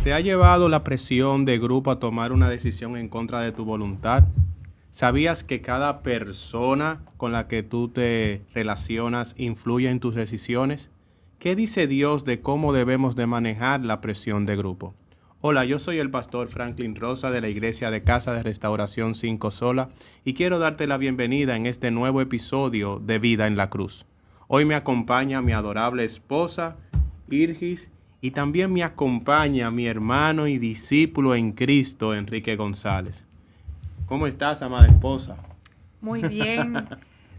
¿Te ha llevado la presión de grupo a tomar una decisión en contra de tu voluntad? ¿Sabías que cada persona con la que tú te relacionas influye en tus decisiones? ¿Qué dice Dios de cómo debemos de manejar la presión de grupo? Hola, yo soy el pastor Franklin Rosa de la Iglesia de Casa de Restauración 5 Sola y quiero darte la bienvenida en este nuevo episodio de Vida en la Cruz. Hoy me acompaña mi adorable esposa, Irgis, y también me acompaña mi hermano y discípulo en Cristo, Enrique González. ¿Cómo estás, amada esposa? Muy bien,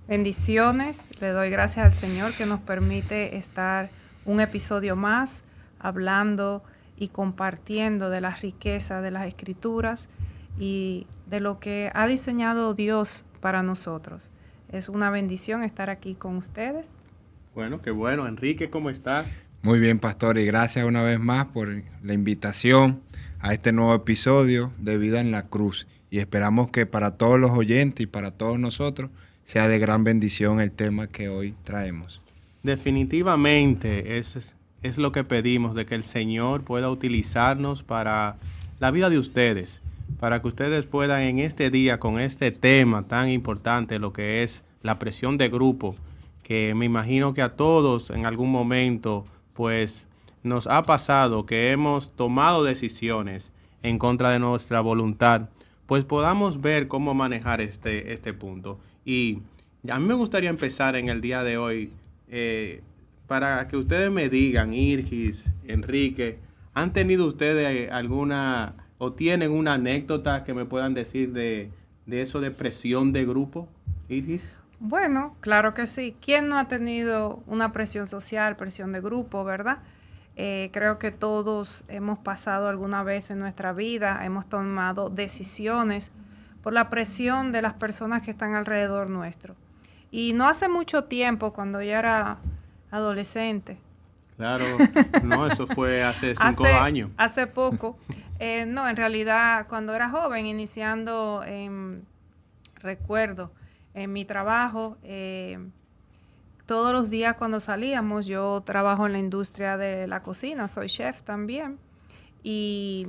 bendiciones. Le doy gracias al Señor que nos permite estar un episodio más hablando y compartiendo de las riquezas de las Escrituras y de lo que ha diseñado Dios para nosotros. Es una bendición estar aquí con ustedes. Bueno, qué bueno. Enrique, ¿cómo estás? Muy bien, pastor, y gracias una vez más por la invitación a este nuevo episodio de Vida en la Cruz. Y esperamos que para todos los oyentes y para todos nosotros sea de gran bendición el tema que hoy traemos. Definitivamente es lo que pedimos, de que el Señor pueda utilizarnos para la vida de ustedes, para que ustedes puedan en este día, con este tema tan importante, lo que es la presión de grupo, que me imagino que a todos en algún momento pues nos ha pasado que hemos tomado decisiones en contra de nuestra voluntad, pues podamos ver cómo manejar este punto. Y a mí me gustaría empezar en el día de hoy para que ustedes me digan, Irgis, Enrique, ¿han tenido ustedes alguna o tienen una anécdota que me puedan decir de eso de presión de grupo, Irgis? Bueno, claro que sí. ¿Quién no ha tenido una presión social, presión de grupo, verdad? Creo que todos hemos pasado alguna vez en nuestra vida, hemos tomado decisiones por la presión de las personas que están alrededor nuestro. Y no hace mucho tiempo, cuando yo era adolescente. Claro, no, eso fue hace 5 años. Hace poco. No, en realidad, cuando era joven, iniciando, recuerdo, en mi trabajo, todos los días cuando salíamos, yo trabajo en la industria de la cocina, soy chef también, y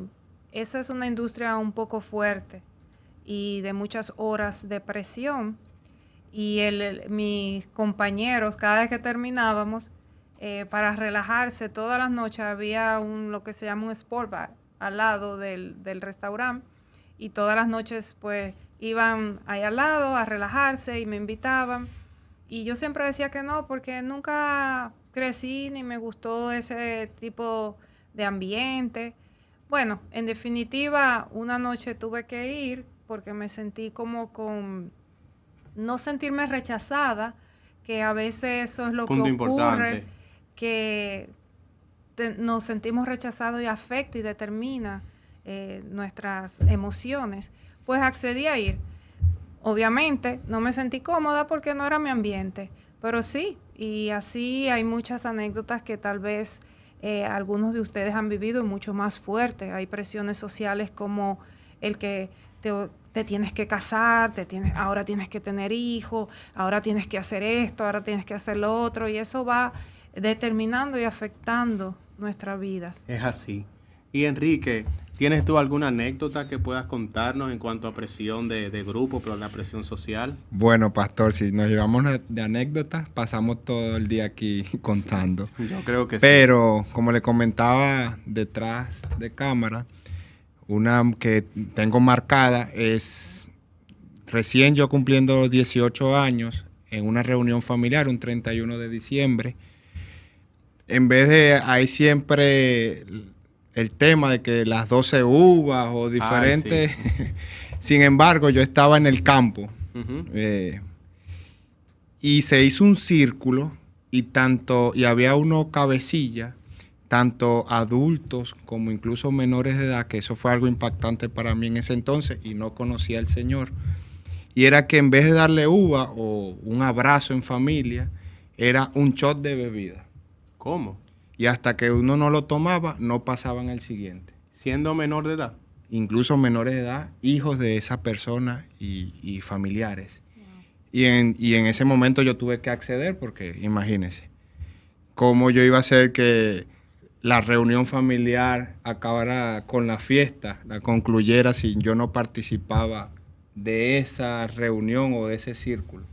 esa es una industria un poco fuerte y de muchas horas de presión, y mis compañeros, cada vez que terminábamos, para relajarse, todas las noches había lo que se llama un sport bar al lado del restaurante, y todas las noches pues iban ahí al lado a relajarse y me invitaban. Y yo siempre decía que no, porque nunca crecí ni me gustó ese tipo de ambiente. Bueno, en definitiva, una noche tuve que ir porque me sentí como con no sentirme rechazada, que a veces eso es lo Punto que ocurre, importante. que nos sentimos rechazados y afecta y determina nuestras emociones. Pues accedí a ir. Obviamente no me sentí cómoda porque no era mi ambiente, pero sí, y así hay muchas anécdotas que tal vez algunos de ustedes han vivido y mucho más fuertes. Hay presiones sociales como el que te tienes que casar, ahora tienes que tener hijos, ahora tienes que hacer esto, ahora tienes que hacer lo otro, y eso va determinando y afectando nuestras vidas. Es así. Y Enrique, ¿tienes tú alguna anécdota que puedas contarnos en cuanto a presión de grupo, pero la presión social? Bueno, pastor, si nos llevamos de anécdotas, pasamos todo el día aquí contando. Sí, yo creo que Pero, como le comentaba detrás de cámara, una que tengo marcada es recién yo cumpliendo 18 años en una reunión familiar, un 31 de diciembre. En vez de, hay siempre el tema de que las 12 uvas o diferentes. Sí. Sin embargo, yo estaba en el campo y se hizo un círculo y había uno cabecilla, tanto adultos como incluso menores de edad, que eso fue algo impactante para mí en ese entonces y no conocía al Señor. Y era que en vez de darle uva o un abrazo en familia, era un shot de bebida. ¿Cómo? Y hasta que uno no lo tomaba, no pasaban al siguiente. ¿Siendo menor de edad? Incluso menores de edad, hijos de esa persona y familiares. Wow. Y en ese momento yo tuve que acceder porque, imagínense, cómo yo iba a hacer que la reunión familiar acabara con la fiesta, la concluyera si yo no participaba de esa reunión o de ese círculo.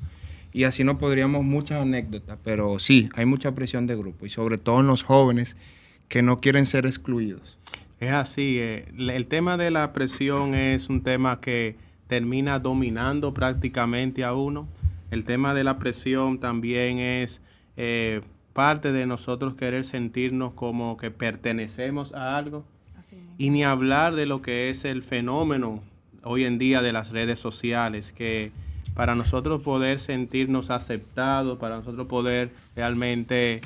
Y así nos podríamos muchas anécdotas, pero sí, hay mucha presión de grupo y sobre todo en los jóvenes que no quieren ser excluidos. Es así, el tema de la presión es un tema que termina dominando prácticamente a uno. El tema de la presión también es parte de nosotros querer sentirnos como que pertenecemos a algo. Así mismo. Y ni hablar de lo que es el fenómeno hoy en día de las redes sociales, que para nosotros poder sentirnos aceptados, para nosotros poder realmente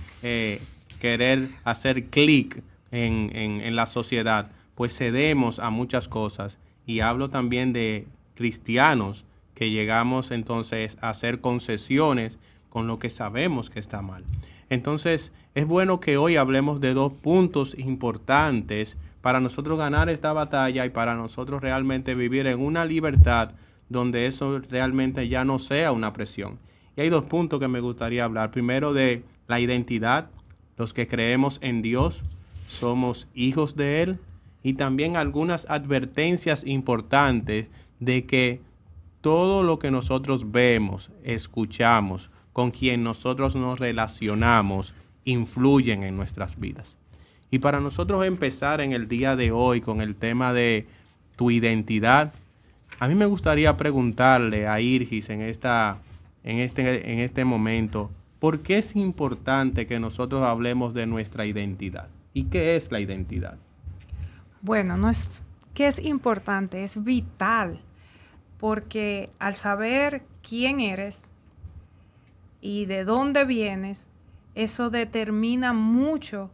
querer hacer clic en la sociedad, pues cedemos a muchas cosas. Y hablo también de cristianos que llegamos entonces a hacer concesiones con lo que sabemos que está mal. Entonces, es bueno que hoy hablemos de dos puntos importantes para nosotros ganar esta batalla y para nosotros realmente vivir en una libertad donde eso realmente ya no sea una presión. Y hay dos puntos que me gustaría hablar. Primero, de la identidad. Los que creemos en Dios somos hijos de Él. Y también algunas advertencias importantes de que todo lo que nosotros vemos, escuchamos, con quien nosotros nos relacionamos, influyen en nuestras vidas. Y para nosotros empezar en el día de hoy con el tema de tu identidad, a mí me gustaría preguntarle a Irgis en este momento, ¿por qué es importante que nosotros hablemos de nuestra identidad? ¿Y qué es la identidad? Bueno, no es que es importante, es vital, porque al saber quién eres y de dónde vienes, eso determina mucho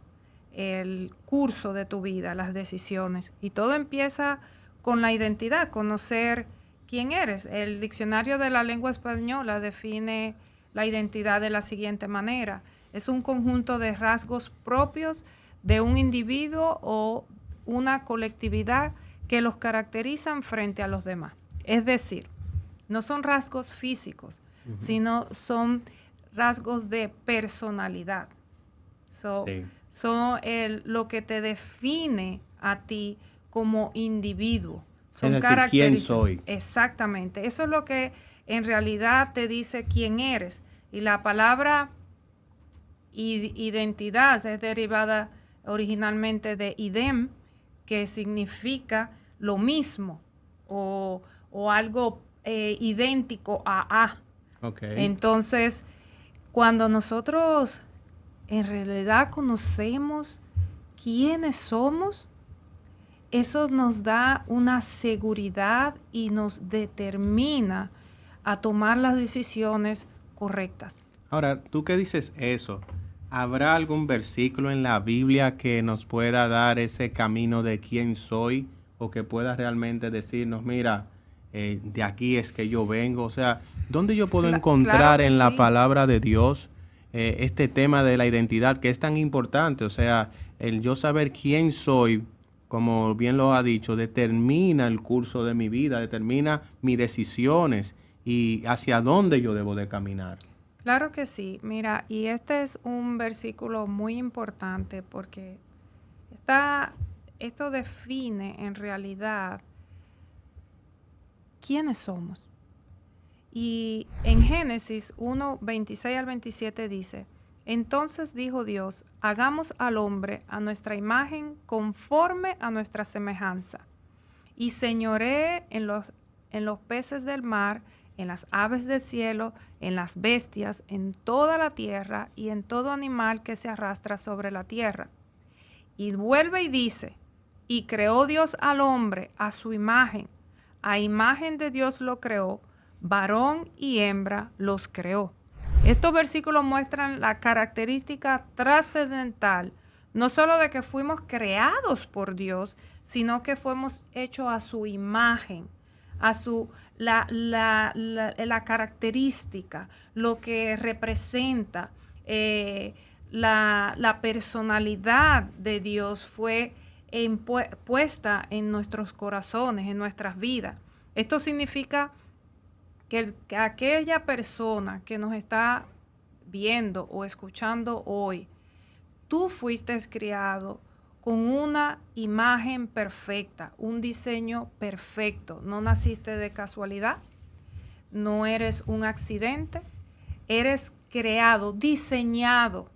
el curso de tu vida, las decisiones. Y todo empieza con la identidad, conocer quién eres. El diccionario de la lengua española define la identidad de la siguiente manera: es un conjunto de rasgos propios de un individuo o una colectividad que los caracterizan frente a los demás. Es decir, no son rasgos físicos, sino son rasgos de personalidad. Son lo que te define a ti como individuo. Son es decir, ¿quién soy? Exactamente. Eso es lo que en realidad te dice quién eres. Y la palabra identidad es derivada originalmente de idem, que significa lo mismo o algo idéntico a. Okay. Entonces, cuando nosotros en realidad conocemos quiénes somos, eso nos da una seguridad y nos determina a tomar las decisiones correctas. Ahora, tú que dices eso, ¿habrá algún versículo en la Biblia que nos pueda dar ese camino de quién soy o que pueda realmente decirnos, mira, de aquí es que yo vengo? O sea, ¿dónde yo puedo encontrar claro que en la sí. palabra de Dios este tema de la identidad que es tan importante? O sea, el yo saber quién soy, como bien lo ha dicho, determina el curso de mi vida, determina mis decisiones y hacia dónde yo debo de caminar. Claro que sí. Mira, y este es un versículo muy importante porque esto define en realidad quiénes somos. Y en Génesis 1, 26 al 27 dice: entonces dijo Dios, hagamos al hombre a nuestra imagen conforme a nuestra semejanza, y señoree en los peces del mar, en las aves del cielo, en las bestias, en toda la tierra y en todo animal que se arrastra sobre la tierra. Y vuelve y dice, y creó Dios al hombre a su imagen, a imagen de Dios lo creó, varón y hembra los creó. Estos versículos muestran la característica trascendental, no solo de que fuimos creados por Dios, sino que fuimos hechos a su imagen, a la característica, lo que representa la personalidad de Dios fue puesta en nuestros corazones, en nuestras vidas. Esto significa que aquella persona que nos está viendo o escuchando hoy, tú fuiste criado con una imagen perfecta, un diseño perfecto. No naciste de casualidad, no eres un accidente, eres creado, diseñado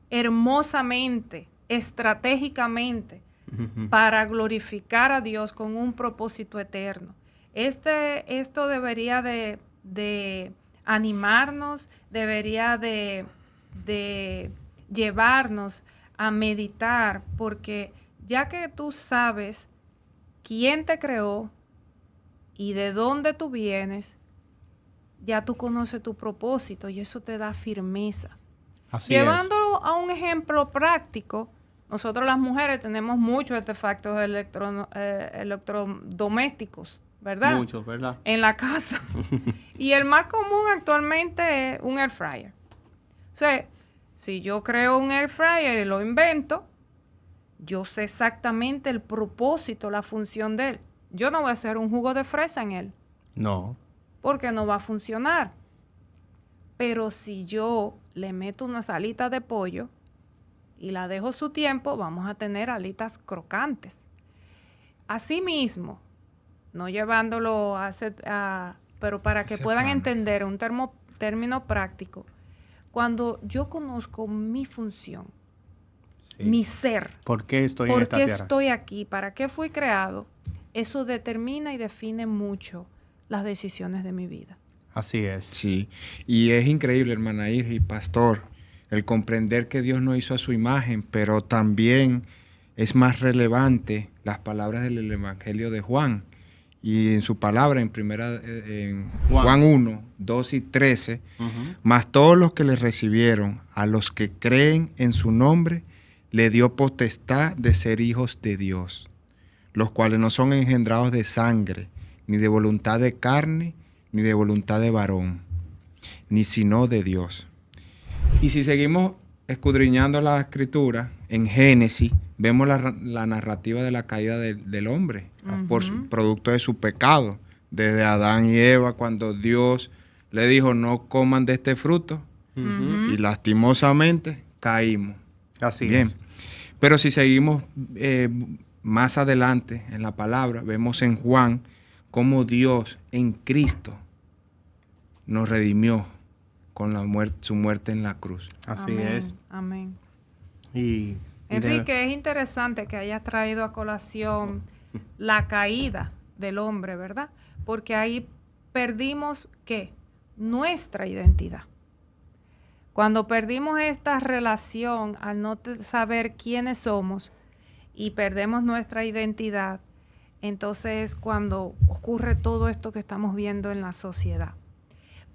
hermosamente, estratégicamente, para glorificar a Dios con un propósito eterno. Esto debería de animarnos, debería de llevarnos a meditar, porque ya que tú sabes quién te creó y de dónde tú vienes, ya tú conoces tu propósito y eso te da firmeza. Así Llevándolo a un ejemplo práctico, nosotros las mujeres tenemos muchos artefactos electrodomésticos, ¿verdad? Muchos, ¿verdad? En la casa. Y el más común actualmente es un air fryer. O sea, si yo creo un air fryer y lo invento, yo sé exactamente el propósito, la función de él. Yo no voy a hacer un jugo de fresa en él. No. Porque no va a funcionar. Pero si yo le meto unas alitas de pollo y la dejo su tiempo, vamos a tener alitas crocantes. Asimismo, no llevándolo pero para que puedan entender un término práctico, cuando yo conozco mi función, Sí. mi ser, ¿Por qué estoy en por esta qué tierra? estoy aquí, para qué fui creado, eso determina y define mucho las decisiones de mi vida. Así es. Sí, y es increíble, hermana Irgi y pastor, el comprender que Dios nos hizo a su imagen, pero también es más relevante las palabras del Evangelio de Juan. Y en su palabra, en Juan 1, 2 y 13, mas todos los que le recibieron, a los que creen en su nombre, le dio potestad de ser hijos de Dios, los cuales no son engendrados de sangre, ni de voluntad de carne, ni de voluntad de varón, ni sino de Dios. Y si seguimos escudriñando la escritura, en Génesis vemos la narrativa de la caída del hombre, producto de su pecado, desde Adán y Eva, cuando Dios le dijo no coman de este fruto, y lastimosamente caímos. Así Bien. es. Pero si seguimos más adelante en la palabra, vemos en Juan cómo Dios en Cristo nos redimió con su muerte en la cruz. Así Amén, es. amén. Y Enrique, es interesante que hayas traído a colación la caída del hombre, ¿verdad? Porque ahí perdimos, ¿qué? Nuestra identidad. Cuando perdimos esta relación, al no saber quiénes somos y perdemos nuestra identidad, entonces cuando ocurre todo esto que estamos viendo en la sociedad.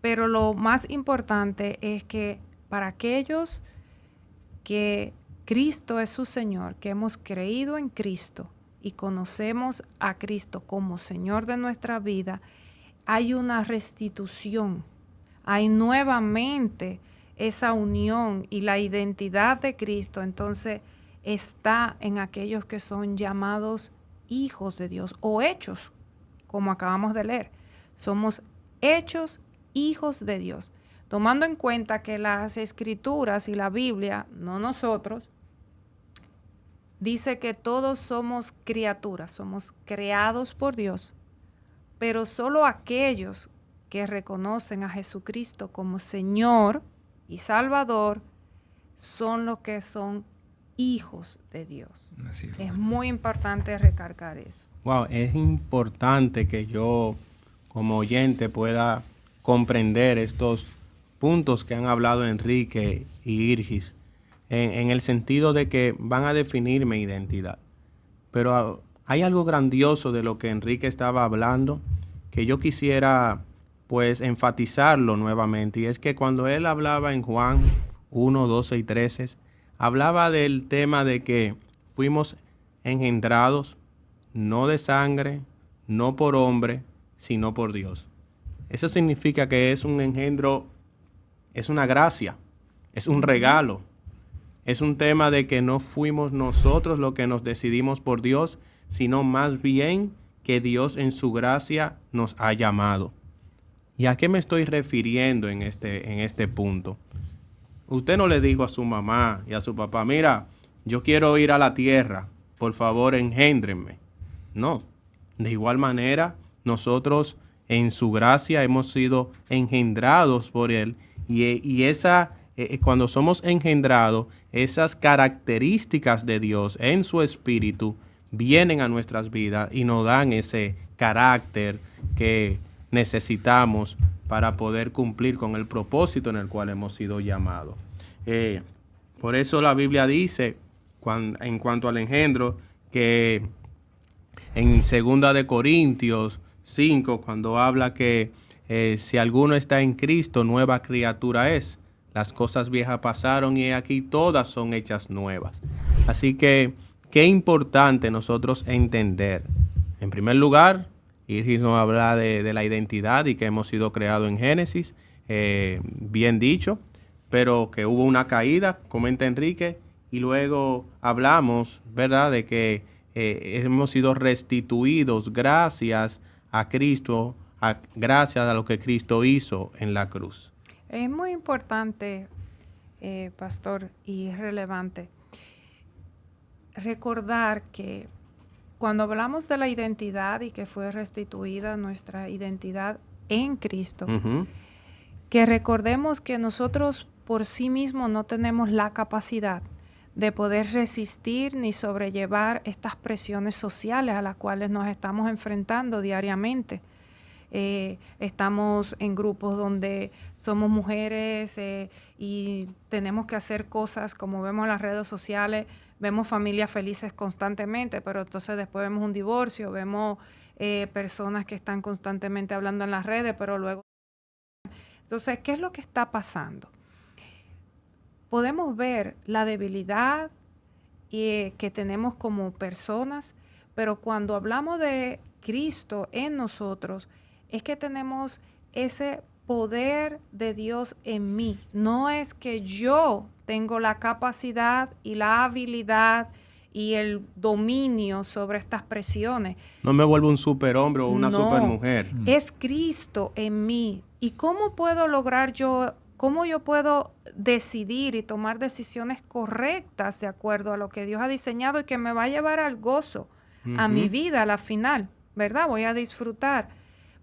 Pero lo más importante es que para aquellos que Cristo es su Señor, que hemos creído en Cristo y conocemos a Cristo como Señor de nuestra vida, hay una restitución, hay nuevamente esa unión y la identidad de Cristo, entonces está en aquellos que son llamados hijos de Dios o hechos, como acabamos de leer. Somos hechos hijos de Dios, tomando en cuenta que las Escrituras y la Biblia, no nosotros, dice que todos somos criaturas, somos creados por Dios, pero solo aquellos que reconocen a Jesucristo como Señor y Salvador son los que son hijos de Dios. Así es. Es muy importante recalcar eso. wow, es importante que yo como oyente pueda comprender estos puntos que han hablado Enrique y Irgis en el sentido de que van a definir mi identidad. Pero hay algo grandioso de lo que Enrique estaba hablando que yo quisiera pues enfatizarlo nuevamente, y es que cuando él hablaba en Juan 1, 12 y 13, hablaba del tema de que fuimos engendrados no de sangre, no por hombre, sino por Dios. Eso significa que es un engendro, es una gracia, es un regalo. Es un tema de que no fuimos nosotros los que nos decidimos por Dios, sino más bien que Dios en su gracia nos ha llamado. ¿Y a qué me estoy refiriendo en este punto? Usted no le dijo a su mamá y a su papá, mira, yo quiero ir a la tierra, por favor engéndrenme. No, de igual manera nosotros en su gracia hemos sido engendrados por Él y cuando somos engendrados, esas características de Dios en su espíritu vienen a nuestras vidas y nos dan ese carácter que necesitamos para poder cumplir con el propósito en el cual hemos sido llamados. Por eso la Biblia dice, en cuanto al engendro, que en 2 de Corintios 5, cuando habla que si alguno está en Cristo, nueva criatura es. Las cosas viejas pasaron y aquí todas son hechas nuevas. Así que, qué importante nosotros entender. En primer lugar, Iris nos habla de la identidad y que hemos sido creados en Génesis, bien dicho, pero que hubo una caída, comenta Enrique, y luego hablamos, ¿verdad?, de que hemos sido restituidos gracias a Cristo, gracias a lo que Cristo hizo en la cruz. Es muy importante, pastor, y es relevante recordar que cuando hablamos de la identidad y que fue restituida nuestra identidad en Cristo, que recordemos que nosotros por sí mismos no tenemos la capacidad de poder resistir ni sobrellevar estas presiones sociales a las cuales nos estamos enfrentando diariamente. Estamos en grupos donde somos mujeres y tenemos que hacer cosas como vemos en las redes sociales, vemos familias felices constantemente, pero entonces después vemos un divorcio, vemos personas que están constantemente hablando en las redes, pero luego... Entonces, ¿qué es lo que está pasando? Podemos ver la debilidad que tenemos como personas, pero cuando hablamos de Cristo en nosotros, es que tenemos ese poder de Dios en mí. No es que yo tengo la capacidad y la habilidad y el dominio sobre estas presiones. No me vuelvo un superhombre o una supermujer. Es Cristo en mí. ¿Y cómo puedo lograr cómo yo puedo decidir y tomar decisiones correctas de acuerdo a lo que Dios ha diseñado y que me va a llevar al gozo, a mi vida, a la final, ¿verdad? Voy a disfrutar.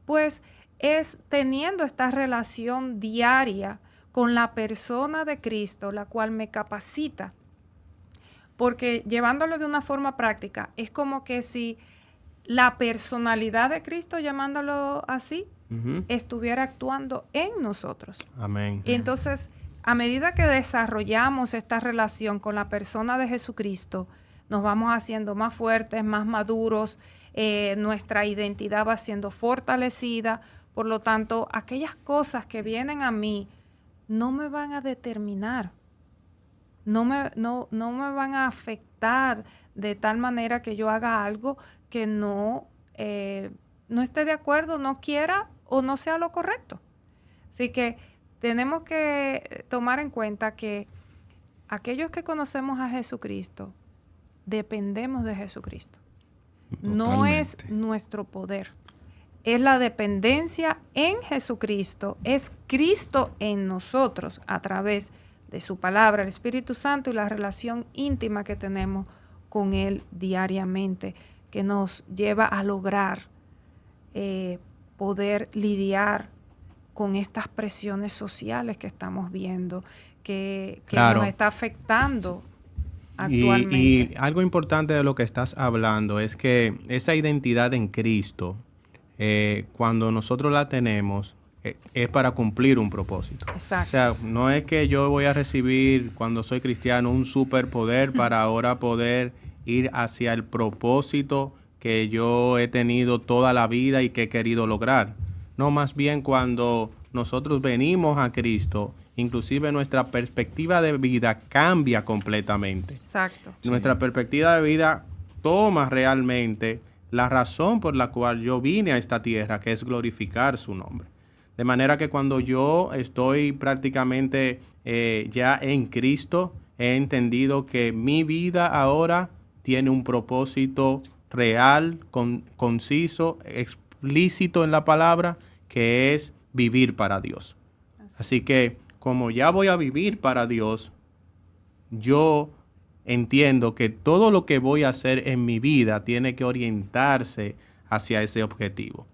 Pues es teniendo esta relación diaria con la persona de Cristo, la cual me capacita. Porque llevándolo de una forma práctica, es como que si la personalidad de Cristo, llamándolo así, estuviera actuando en nosotros. Amén. Y entonces, a medida que desarrollamos esta relación con la persona de Jesucristo, nos vamos haciendo más fuertes, más maduros, nuestra identidad va siendo fortalecida. Por lo tanto, aquellas cosas que vienen a mí no me van a determinar, no me van a afectar de tal manera que yo haga algo que no esté de acuerdo, no quiera o no sea lo correcto. Así que tenemos que tomar en cuenta que aquellos que conocemos a Jesucristo, dependemos de Jesucristo. Totalmente. No es nuestro poder, es la dependencia en Jesucristo, es Cristo en nosotros a través de su palabra, el Espíritu Santo y la relación íntima que tenemos con Él diariamente, que nos lleva a lograr poder lidiar con estas presiones sociales que estamos viendo, que nos está afectando actualmente. Y algo importante de lo que estás hablando es que esa identidad en Cristo, cuando nosotros la tenemos, es para cumplir un propósito. Exacto. O sea, no es que yo voy a recibir, cuando soy cristiano, un superpoder para ahora poder ir hacia el propósito que yo he tenido toda la vida y que he querido lograr. No, más bien cuando nosotros venimos a Cristo, inclusive nuestra perspectiva de vida cambia completamente. Exacto. Nuestra perspectiva de vida toma realmente la razón por la cual yo vine a esta tierra, que es glorificar su nombre. De manera que cuando yo estoy prácticamente ya en Cristo, he entendido que mi vida ahora tiene un propósito real, conciso, explícito en la palabra, que es vivir para Dios. Así que como ya voy a vivir para Dios, yo entiendo que todo lo que voy a hacer en mi vida tiene que orientarse hacia ese objetivo.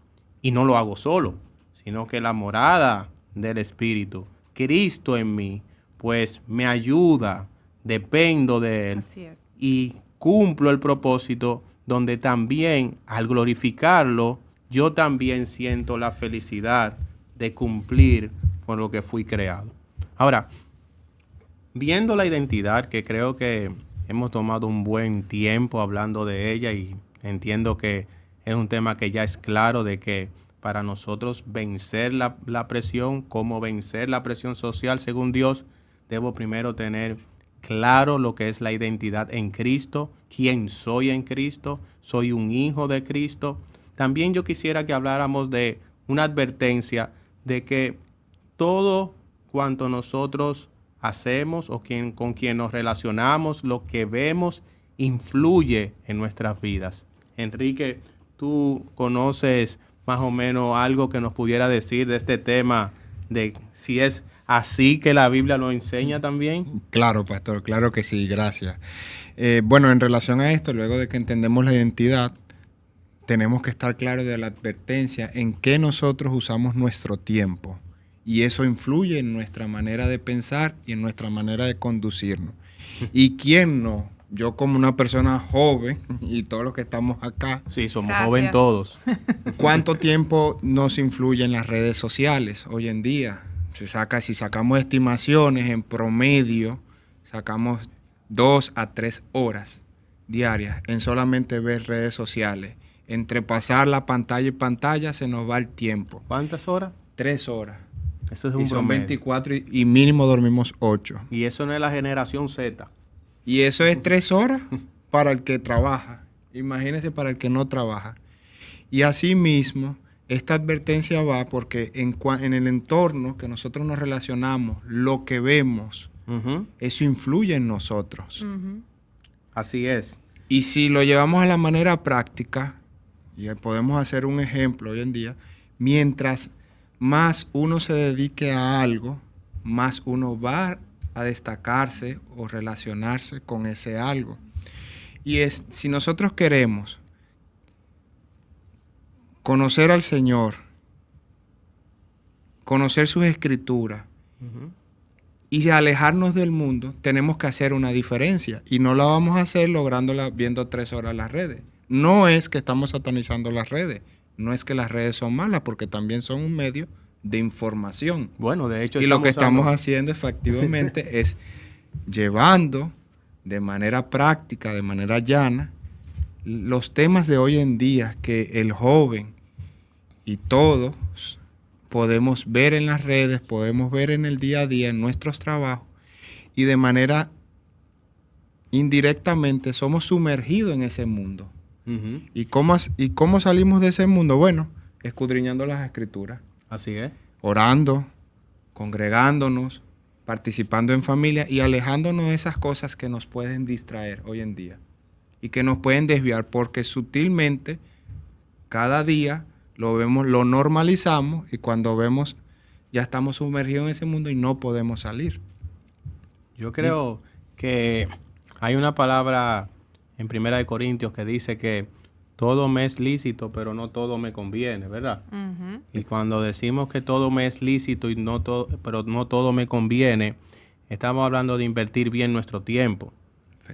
Y no lo hago solo, sino que la morada del Espíritu, Cristo en mí, pues me ayuda, dependo de Él. Así es. Y cumplo el propósito donde también al glorificarlo, yo también siento la felicidad de cumplir con lo que fui creado. Ahora, viendo la identidad, que creo que hemos tomado un buen tiempo hablando de ella y entiendo que es un tema que ya es claro de que para nosotros vencer la presión, cómo vencer la presión social según Dios, debo primero tener claro lo que es la identidad en Cristo, quién soy en Cristo, soy un hijo de Cristo. También yo quisiera que habláramos de una advertencia de que todo cuanto nosotros hacemos o con quien nos relacionamos, lo que vemos, influye en nuestras vidas. Enrique, ¿tú conoces más o menos algo que nos pudiera decir de este tema, de si es así que la Biblia lo enseña también? Claro, pastor, claro que sí, gracias. Bueno, en relación a esto, luego de que entendemos la identidad, tenemos que estar claros de la advertencia en que nosotros usamos nuestro tiempo. Y eso influye en nuestra manera de pensar y en nuestra manera de conducirnos. ¿Y quién no? Yo como una persona joven y todos los que estamos acá. Sí, somos Gracias. jóvenes todos. ¿Cuánto tiempo nos influyen las redes sociales hoy en día? Si sacamos estimaciones en promedio, sacamos 2 a 3 horas diarias en solamente ver redes sociales. Entre pasar la pantalla y pantalla se nos va el tiempo. ¿Cuántas horas? 3 horas. Eso es Y un son promedio. 24 y mínimo dormimos 8. Y eso no es la generación Z. Y eso es 3 horas para el que trabaja. Imagínense para el que no trabaja. Y asimismo, esta advertencia va porque en el entorno que nosotros nos relacionamos, lo que vemos, eso influye en nosotros. Ujú. Así es. Y si lo llevamos a la manera práctica, y podemos hacer un ejemplo hoy en día, mientras más uno se dedique a algo, más uno va a destacarse o relacionarse con ese algo. Y si nosotros queremos conocer al Señor, conocer sus escrituras y alejarnos del mundo, tenemos que hacer una diferencia. Y no la vamos a hacer lográndola viendo 3 horas las redes. No es que estamos satanizando las redes, no es que las redes son malas, porque también son un medio de información. Bueno, de hecho, Y lo que estamos haciendo efectivamente es llevando de manera práctica, de manera llana, los temas de hoy en día que el joven y todos podemos ver en las redes, podemos ver en el día a día, en nuestros trabajos, y de manera indirectamente somos sumergidos en ese mundo. ¿Y cómo salimos de ese mundo? Bueno, escudriñando las escrituras. Así es. Orando, congregándonos, participando en familia y alejándonos de esas cosas que nos pueden distraer hoy en día y que nos pueden desviar, porque sutilmente cada día lo vemos, lo normalizamos, y cuando vemos ya estamos sumergidos en ese mundo y no podemos salir. Yo creo que hay una palabra en 1 Corintios que dice que todo me es lícito, pero no todo me conviene, ¿verdad? Ujú. Y cuando decimos que todo me es lícito y pero no todo me conviene, estamos hablando de invertir bien nuestro tiempo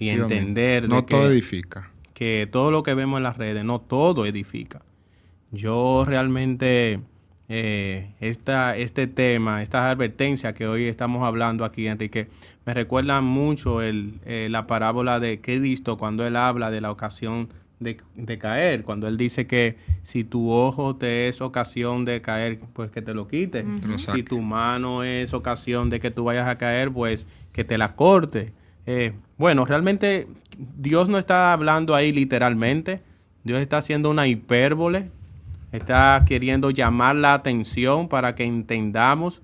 y entender no de todo edifica. que todo lo que vemos en las redes, no todo edifica. Yo realmente, este tema, estas advertencias que hoy estamos hablando aquí, Enrique, me recuerdan mucho la parábola de Cristo cuando Él habla de la ocasión de caer, cuando Él dice que si tu ojo te es ocasión de caer, pues que te lo quites. Lo saque. Si tu mano es ocasión de que tú vayas a caer, pues que te la corte. Bueno, realmente Dios no está hablando ahí literalmente. Dios está haciendo una hipérbole. Está queriendo llamar la atención para que entendamos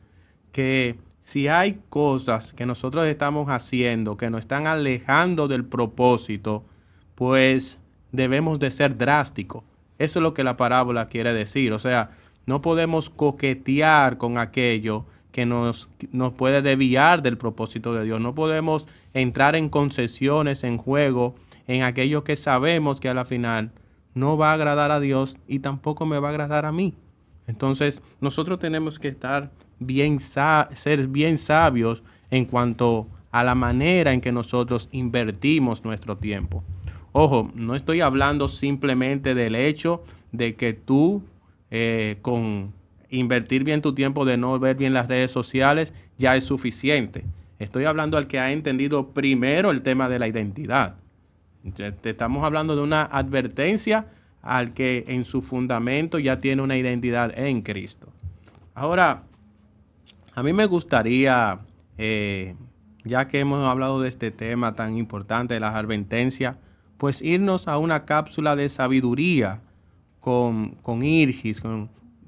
que si hay cosas que nosotros estamos haciendo que nos están alejando del propósito, pues debemos de ser drásticos. Eso es lo que la parábola quiere decir. O sea, no podemos coquetear con aquello que nos puede desviar del propósito de Dios. No podemos entrar en concesiones, en juego, en aquello que sabemos que a la final no va a agradar a Dios y tampoco me va a agradar a mí. Entonces, nosotros tenemos que estar ser bien sabios en cuanto a la manera en que nosotros invertimos nuestro tiempo. Ojo, no estoy hablando simplemente del hecho de que tú con invertir bien tu tiempo, de no ver bien las redes sociales, ya es suficiente. Estoy hablando al que ha entendido primero el tema de la identidad. Te estamos hablando de una advertencia al que en su fundamento ya tiene una identidad en Cristo. Ahora, a mí me gustaría, ya que hemos hablado de este tema tan importante de las advertencias, pues irnos a una cápsula de sabiduría con Irgis,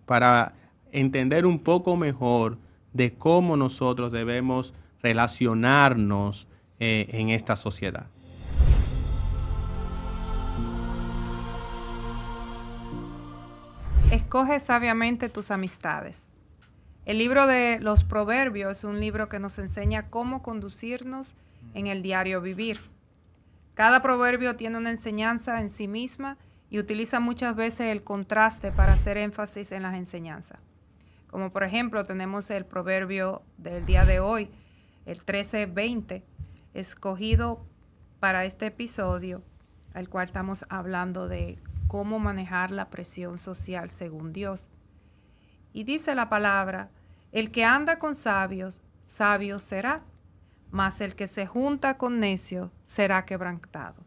para entender un poco mejor de cómo nosotros debemos relacionarnos en esta sociedad. Escoge sabiamente tus amistades. El libro de los Proverbios es un libro que nos enseña cómo conducirnos en el diario vivir. Cada proverbio tiene una enseñanza en sí misma y utiliza muchas veces el contraste para hacer énfasis en las enseñanzas. Como por ejemplo tenemos el proverbio del día de hoy, el 13:20, escogido para este episodio, al cual estamos hablando de cómo manejar la presión social según Dios. Y dice la palabra: el que anda con sabios, sabio será, mas el que se junta con necios será quebrantado.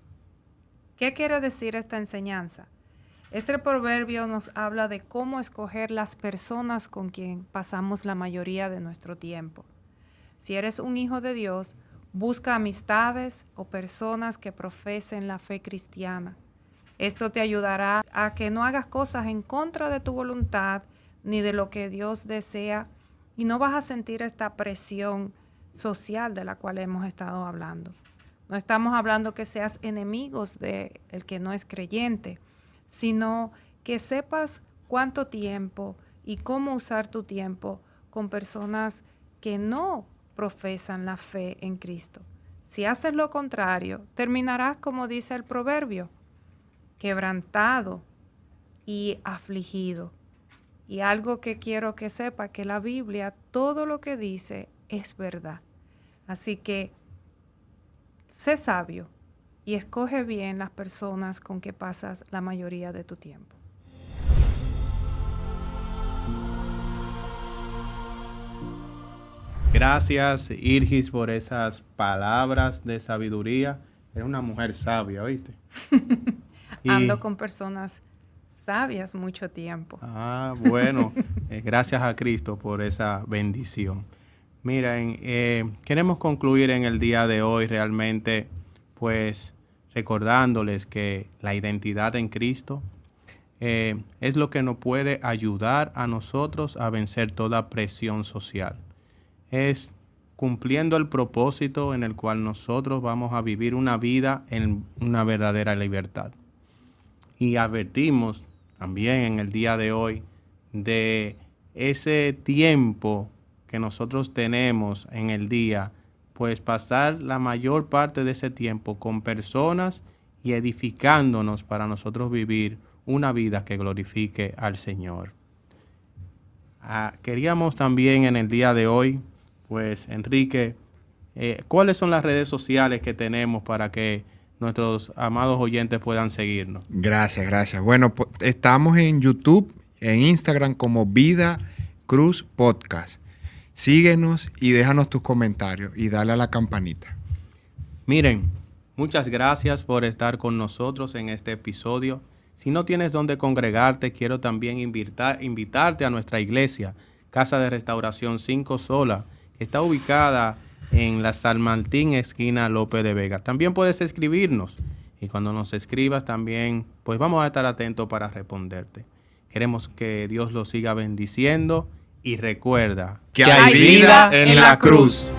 ¿Qué quiere decir esta enseñanza? Este proverbio nos habla de cómo escoger las personas con quien pasamos la mayoría de nuestro tiempo. Si eres un hijo de Dios, busca amistades o personas que profesen la fe cristiana. Esto te ayudará a que no hagas cosas en contra de tu voluntad ni de lo que Dios desea, y no vas a sentir esta presión social de la cual hemos estado hablando. No estamos hablando que seas enemigos del que no es creyente, sino que sepas cuánto tiempo y cómo usar tu tiempo con personas que no profesan la fe en Cristo. Si haces lo contrario, terminarás como dice el proverbio, quebrantado y afligido. Y algo que quiero que sepa, que la Biblia, todo lo que dice es verdad. Así que sé sabio y escoge bien las personas con que pasas la mayoría de tu tiempo. Gracias, Irgis, por esas palabras de sabiduría. Eres una mujer sabia, ¿oíste? Ando con personas sabias mucho tiempo. Bueno, gracias a Cristo por esa bendición. Miren, queremos concluir en el día de hoy realmente, pues, recordándoles que la identidad en Cristo es lo que nos puede ayudar a nosotros a vencer toda presión social. Es cumpliendo el propósito en el cual nosotros vamos a vivir una vida en una verdadera libertad. Y advertimos también en el día de hoy de ese tiempo que nosotros tenemos en el día, pues pasar la mayor parte de ese tiempo con personas y edificándonos para nosotros vivir una vida que glorifique al Señor. Queríamos también en el día de hoy, pues Enrique, ¿cuáles son las redes sociales que tenemos para que nuestros amados oyentes puedan seguirnos? Gracias. Bueno, estamos en YouTube, en Instagram como Vida Cruz Podcast. Síguenos y déjanos tus comentarios y dale a la campanita. Miren, muchas gracias por estar con nosotros en este episodio. Si no tienes dónde congregarte, quiero también invitarte a nuestra iglesia, Casa de Restauración 5 Sola, que está ubicada en la San Martín, esquina López de Vega. También puedes escribirnos y cuando nos escribas también, pues vamos a estar atentos para responderte. Queremos que Dios lo siga bendiciendo y recuerda que hay vida en la cruz.